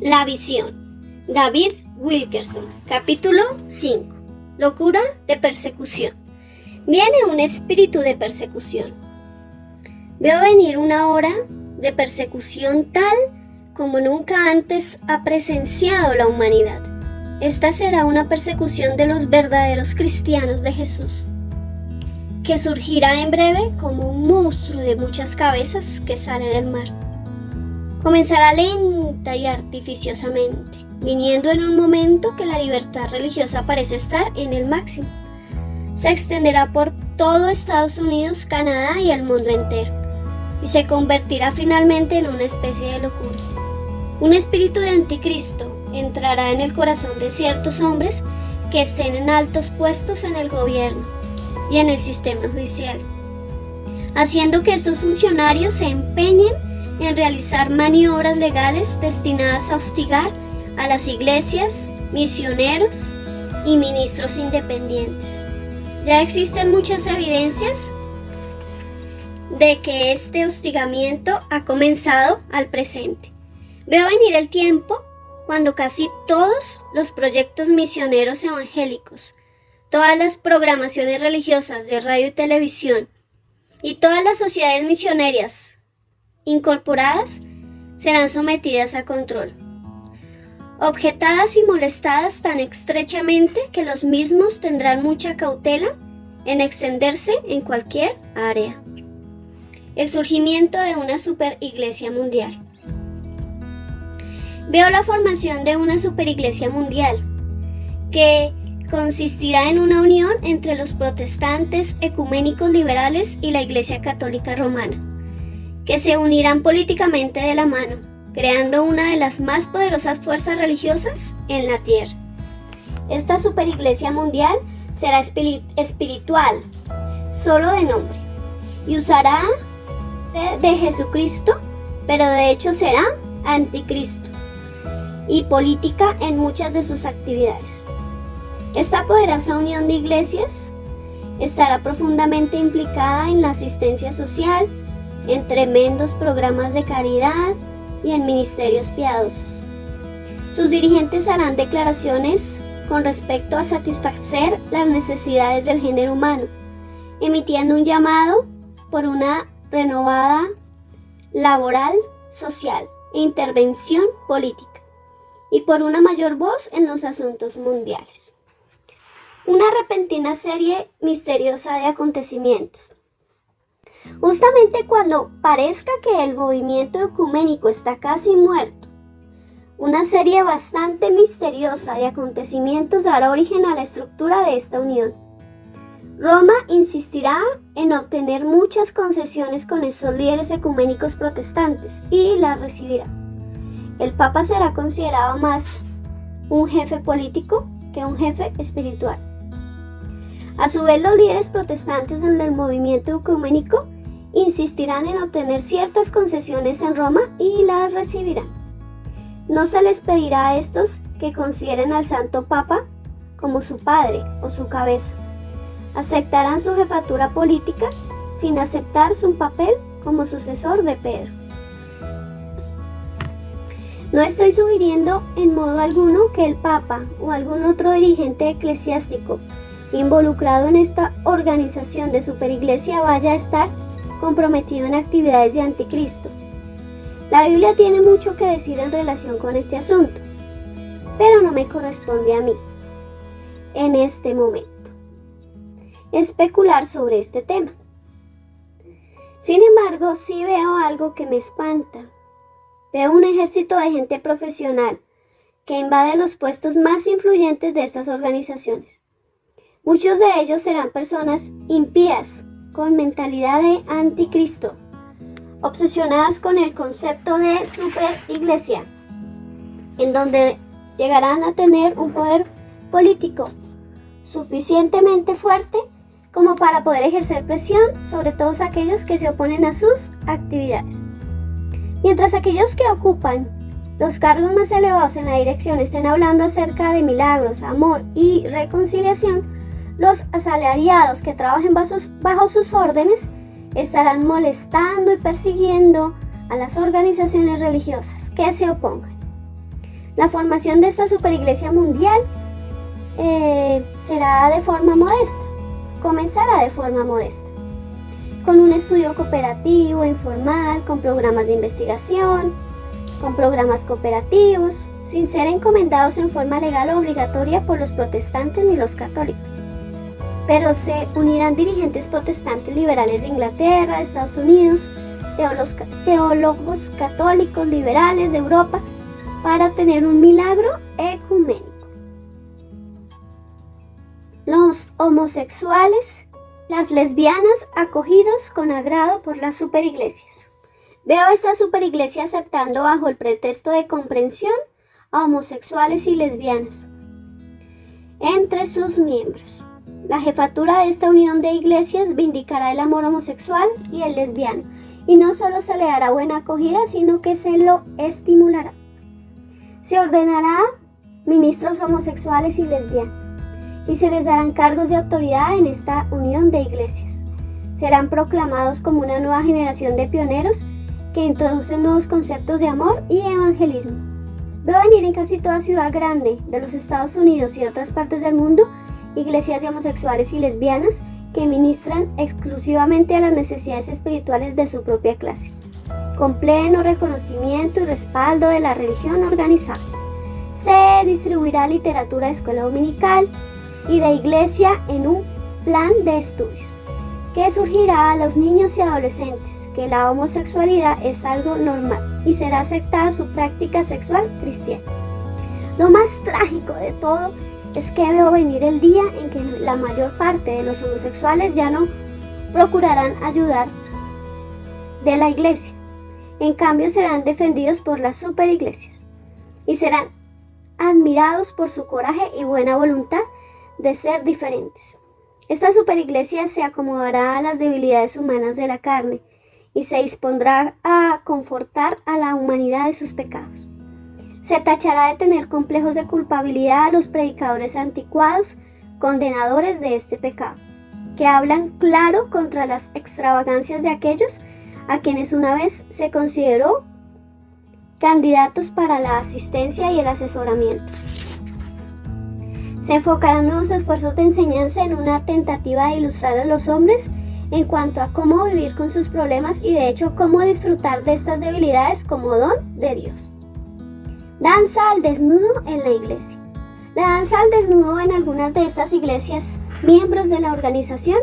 La visión. David Wilkerson. Capítulo 5. Locura de persecución. Viene un espíritu de persecución. Veo venir una hora de persecución tal como nunca antes ha presenciado la humanidad. Esta será una persecución de los verdaderos cristianos de Jesús, que surgirá en breve como un monstruo de muchas cabezas que sale del mar. Comenzará lenta y artificiosamente, viniendo en un momento que la libertad religiosa parece estar en el máximo. Se extenderá por todo Estados Unidos, Canadá y el mundo entero, y se convertirá finalmente en una especie de locura. Un espíritu de anticristo entrará en el corazón de ciertos hombres que estén en altos puestos en el gobierno y en el sistema judicial, haciendo que estos funcionarios se empeñen en realizar maniobras legales destinadas a hostigar a las iglesias, misioneros y ministros independientes. Ya existen muchas evidencias de que este hostigamiento ha comenzado al presente. Veo venir el tiempo cuando casi todos los proyectos misioneros evangélicos, todas las programaciones religiosas de radio y televisión y todas las sociedades misioneras incorporadas serán sometidas a control, objetadas y molestadas tan estrechamente que los mismos tendrán mucha cautela en extenderse en cualquier área. El surgimiento de una superiglesia mundial. Veo la formación de una superiglesia mundial que consistirá en una unión entre los protestantes ecuménicos liberales y la Iglesia Católica Romana, que se unirán políticamente de la mano, creando una de las más poderosas fuerzas religiosas en la tierra. Esta superiglesia mundial será espiritual, solo de nombre, y usará de Jesucristo, pero de hecho será anticristo, y política en muchas de sus actividades. Esta poderosa unión de iglesias estará profundamente implicada en la asistencia social, en tremendos programas de caridad y en ministerios piadosos. Sus dirigentes harán declaraciones con respecto a satisfacer las necesidades del género humano, emitiendo un llamado por una renovada laboral, social e intervención política, y por una mayor voz en los asuntos mundiales. Una repentina serie misteriosa de acontecimientos. Justamente cuando parezca que el movimiento ecuménico está casi muerto, una serie bastante misteriosa de acontecimientos dará origen a la estructura de esta unión. Roma insistirá en obtener muchas concesiones con esos líderes ecuménicos protestantes y las recibirá. El Papa será considerado más un jefe político que un jefe espiritual. A su vez, los líderes protestantes en el movimiento ecuménico insistirán en obtener ciertas concesiones en Roma y las recibirán. No se les pedirá a estos que consideren al Santo Papa como su padre o su cabeza. Aceptarán su jefatura política sin aceptar su papel como sucesor de Pedro. No estoy sugiriendo en modo alguno que el Papa o algún otro dirigente eclesiástico involucrado en esta organización de superiglesia vaya a estar comprometido en actividades de anticristo. La Biblia tiene mucho que decir en relación con este asunto, pero no me corresponde a mí, en este momento, especular sobre este tema. Sin embargo, sí veo algo que me espanta. Veo un ejército de gente profesional que invade los puestos más influyentes de estas organizaciones. Muchos de ellos serán personas impías, con mentalidad de anticristo, obsesionadas con el concepto de superiglesia, en donde llegarán a tener un poder político suficientemente fuerte como para poder ejercer presión sobre todos aquellos que se oponen a sus actividades. Mientras aquellos que ocupan los cargos más elevados en la dirección estén hablando acerca de milagros, amor y reconciliación, los asalariados que trabajen bajo sus órdenes estarán molestando y persiguiendo a las organizaciones religiosas que se opongan. La formación de esta superiglesia mundial será de forma modesta, comenzará de forma modesta, con un estudio cooperativo, informal, con programas de investigación, con programas cooperativos, sin ser encomendados en forma legal o obligatoria por los protestantes ni los católicos. Pero se unirán dirigentes protestantes liberales de Inglaterra, de Estados Unidos, teólogos católicos liberales de Europa, para tener un milagro ecuménico. Los homosexuales, las lesbianas acogidos con agrado por las superiglesias. Veo esta superiglesia aceptando bajo el pretexto de comprensión a homosexuales y lesbianas entre sus miembros. La jefatura de esta unión de iglesias vindicará el amor homosexual y el lesbiano, y no solo se le dará buena acogida, sino que se lo estimulará. Se ordenará ministros homosexuales y lesbianos, y se les darán cargos de autoridad en esta unión de iglesias. Serán proclamados como una nueva generación de pioneros que introducen nuevos conceptos de amor y evangelismo. Veo venir en casi toda ciudad grande de los Estados Unidos y otras partes del mundo iglesias de homosexuales y lesbianas que ministran exclusivamente a las necesidades espirituales de su propia clase, con pleno reconocimiento y respaldo de la religión organizada. Se distribuirá literatura de escuela dominical y de iglesia en un plan de estudios que surgirá a los niños y adolescentes que la homosexualidad es algo normal y será aceptada su práctica sexual cristiana. Lo más trágico de todo es que veo venir el día en que la mayor parte de los homosexuales ya no procurarán ayudar de la iglesia. En cambio serán defendidos por las superiglesias y serán admirados por su coraje y buena voluntad de ser diferentes. Esta superiglesia se acomodará a las debilidades humanas de la carne y se dispondrá a confortar a la humanidad de sus pecados. Se tachará de tener complejos de culpabilidad a los predicadores anticuados, condenadores de este pecado, que hablan claro contra las extravagancias de aquellos a quienes una vez se consideró candidatos para la asistencia y el asesoramiento. Se enfocarán nuevos esfuerzos de enseñanza en una tentativa de ilustrar a los hombres en cuanto a cómo vivir con sus problemas y de hecho cómo disfrutar de estas debilidades como don de Dios. Danza al desnudo en la iglesia. La danza al desnudo en algunas de estas iglesias, miembros de la organización,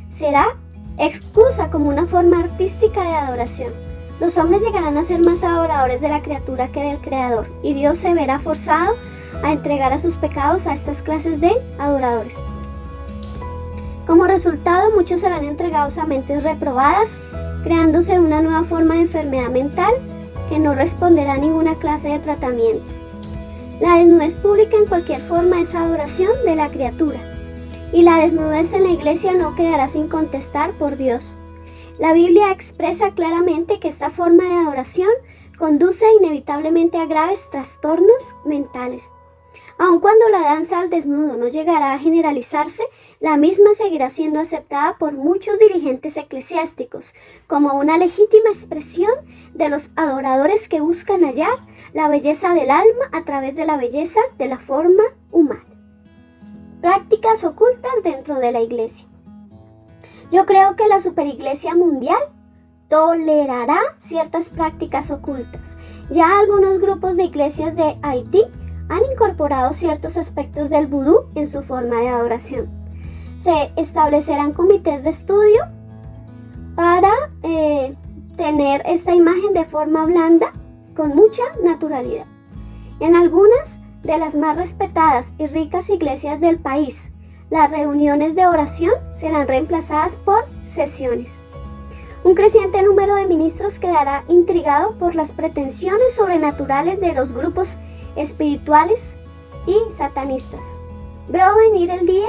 será excusa como una forma artística de adoración. Los hombres llegarán a ser más adoradores de la criatura que del Creador, y Dios se verá forzado a entregar a sus pecados a estas clases de adoradores. Como resultado, muchos serán entregados a mentes reprobadas, creándose una nueva forma de enfermedad mental que no responderá a ninguna clase de tratamiento. La desnudez pública en cualquier forma es adoración de la criatura, y la desnudez en la iglesia no quedará sin contestar por Dios. La Biblia expresa claramente que esta forma de adoración conduce inevitablemente a graves trastornos mentales. Aun cuando la danza al desnudo no llegará a generalizarse, la misma seguirá siendo aceptada por muchos dirigentes eclesiásticos como una legítima expresión de los adoradores que buscan hallar la belleza del alma a través de la belleza de la forma humana. Prácticas ocultas dentro de la iglesia. Yo creo que la superiglesia mundial tolerará ciertas prácticas ocultas. Ya algunos grupos de iglesias de Haití han incorporado ciertos aspectos del vudú en su forma de adoración. Se establecerán comités de estudio para tener esta imagen de forma blanda, con mucha naturalidad. En algunas de las más respetadas y ricas iglesias del país, las reuniones de oración serán reemplazadas por sesiones. Un creciente número de ministros quedará intrigado por las pretensiones sobrenaturales de los grupos espirituales y satanistas. Veo venir el día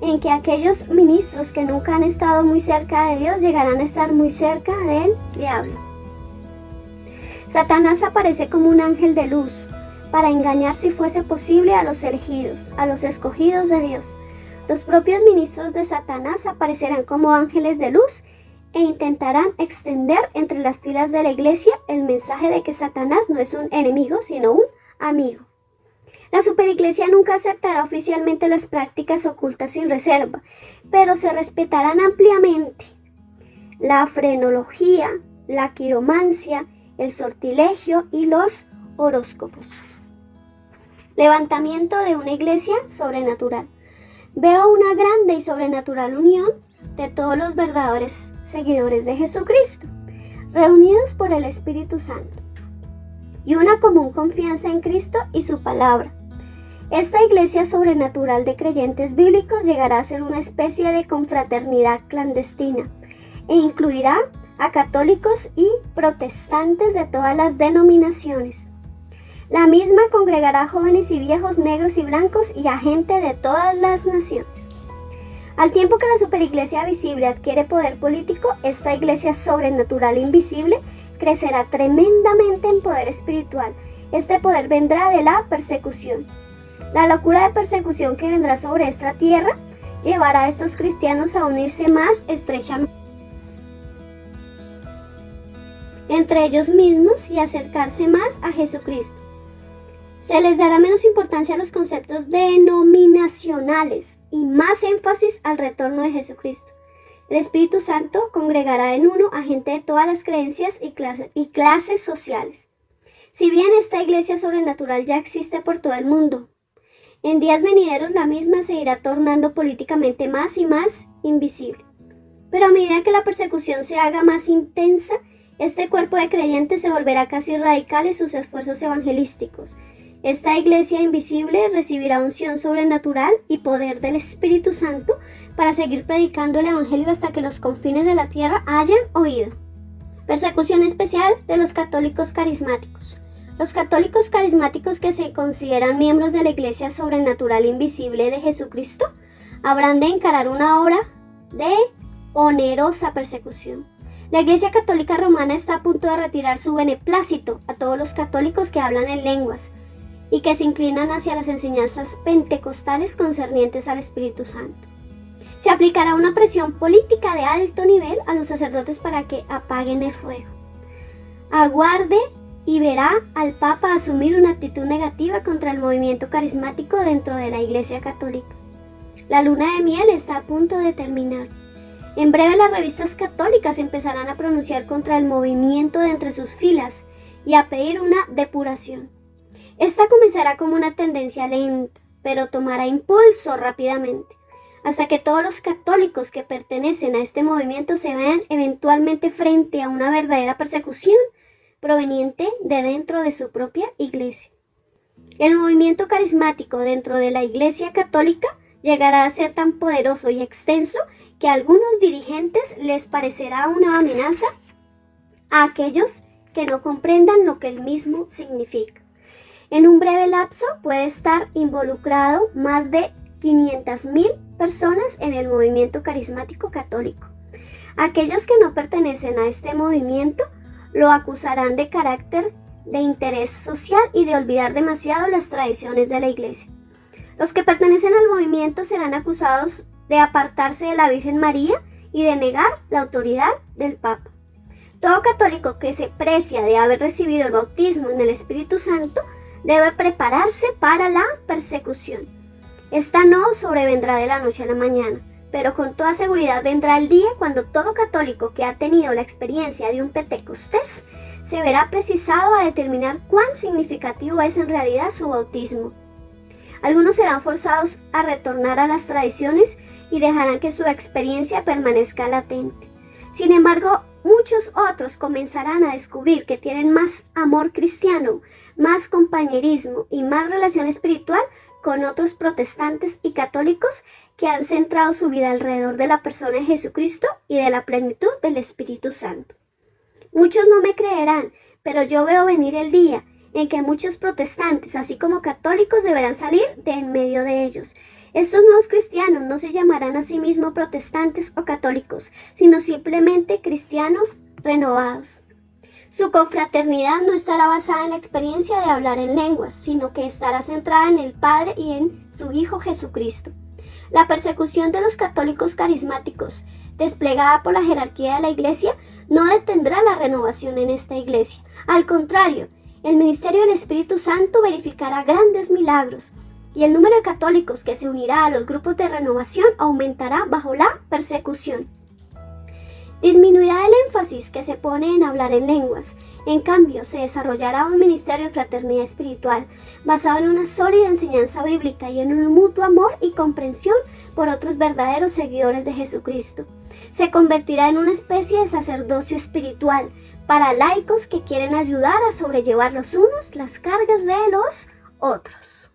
en que aquellos ministros que nunca han estado muy cerca de Dios llegarán a estar muy cerca del diablo. Satanás aparece como un ángel de luz para engañar, si fuese posible, a los elegidos, a los escogidos de Dios. Los propios ministros de Satanás aparecerán como ángeles de luz e intentarán extender entre las filas de la iglesia el mensaje de que Satanás no es un enemigo, sino un amigo. La superiglesia nunca aceptará oficialmente las prácticas ocultas sin reserva, pero se respetarán ampliamente la frenología, la quiromancia, el sortilegio y los horóscopos. Levantamiento de una iglesia sobrenatural. Veo una grande y sobrenatural unión de todos los verdaderos seguidores de Jesucristo, reunidos por el Espíritu Santo, y una común confianza en Cristo y su palabra. Esta iglesia sobrenatural de creyentes bíblicos llegará a ser una especie de confraternidad clandestina e incluirá a católicos y protestantes de todas las denominaciones. La misma congregará jóvenes y viejos, negros y blancos y a gente de todas las naciones. Al tiempo que la superiglesia visible adquiere poder político, esta iglesia sobrenatural invisible crecerá tremendamente en poder espiritual. Este poder vendrá de la persecución. La locura de persecución que vendrá sobre esta tierra llevará a estos cristianos a unirse más estrechamente entre ellos mismos y acercarse más a Jesucristo. Se les dará menos importancia a los conceptos denominacionales y más énfasis al retorno de Jesucristo. El Espíritu Santo congregará en uno a gente de todas las creencias y clases sociales. Si bien esta iglesia sobrenatural ya existe por todo el mundo, en días venideros la misma se irá tornando políticamente más y más invisible. Pero a medida que la persecución se haga más intensa, este cuerpo de creyentes se volverá casi radical en sus esfuerzos evangelísticos. Esta iglesia invisible recibirá unción sobrenatural y poder del Espíritu Santo para seguir predicando el Evangelio hasta que los confines de la tierra hayan oído. Persecución especial de los católicos carismáticos. Los católicos carismáticos que se consideran miembros de la iglesia sobrenatural invisible de Jesucristo habrán de encarar una hora de onerosa persecución. La Iglesia Católica Romana está a punto de retirar su beneplácito a todos los católicos que hablan en lenguas y que se inclinan hacia las enseñanzas pentecostales concernientes al Espíritu Santo. Se aplicará una presión política de alto nivel a los sacerdotes para que apaguen el fuego. Aguarde y verá al Papa asumir una actitud negativa contra el movimiento carismático dentro de la Iglesia Católica. La luna de miel está a punto de terminar. En breve las revistas católicas empezarán a pronunciar contra el movimiento de entre sus filas y a pedir una depuración. Esta comenzará como una tendencia lenta, pero tomará impulso rápidamente, hasta que todos los católicos que pertenecen a este movimiento se vean eventualmente frente a una verdadera persecución proveniente de dentro de su propia iglesia. El movimiento carismático dentro de la Iglesia Católica llegará a ser tan poderoso y extenso que a algunos dirigentes les parecerá una amenaza a aquellos que no comprendan lo que el mismo significa. En un breve lapso puede estar involucrado más de 500,000 personas en el movimiento carismático católico. Aquellos que no pertenecen a este movimiento lo acusarán de carácter de interés social y de olvidar demasiado las tradiciones de la Iglesia. Los que pertenecen al movimiento serán acusados de apartarse de la Virgen María y de negar la autoridad del Papa. Todo católico que se precia de haber recibido el bautismo en el Espíritu Santo debe prepararse para la persecución. Esta no sobrevendrá de la noche a la mañana, pero con toda seguridad vendrá el día cuando todo católico que ha tenido la experiencia de un Pentecostés se verá precisado a determinar cuán significativo es en realidad su bautismo. Algunos serán forzados a retornar a las tradiciones y dejarán que su experiencia permanezca latente. Sin embargo, muchos otros comenzarán a descubrir que tienen más amor cristiano, más compañerismo y más relación espiritual con otros protestantes y católicos que han centrado su vida alrededor de la persona de Jesucristo y de la plenitud del Espíritu Santo. Muchos no me creerán, pero yo veo venir el día en que muchos protestantes, así como católicos, deberán salir de en medio de ellos. Estos nuevos cristianos no se llamarán a sí mismos protestantes o católicos, sino simplemente cristianos renovados. Su confraternidad no estará basada en la experiencia de hablar en lenguas, sino que estará centrada en el Padre y en su Hijo Jesucristo. La persecución de los católicos carismáticos, desplegada por la jerarquía de la Iglesia, no detendrá la renovación en esta Iglesia. Al contrario, El ministerio del Espíritu Santo verificará grandes milagros y el número de católicos que se unirá a los grupos de renovación aumentará bajo la persecución. Disminuirá el énfasis que se pone en hablar en lenguas. En cambio, se desarrollará un ministerio de fraternidad espiritual basado en una sólida enseñanza bíblica y en un mutuo amor y comprensión por otros verdaderos seguidores de Jesucristo. Se convertirá en una especie de sacerdocio espiritual para laicos que quieren ayudar a sobrellevar los unos las cargas de los otros.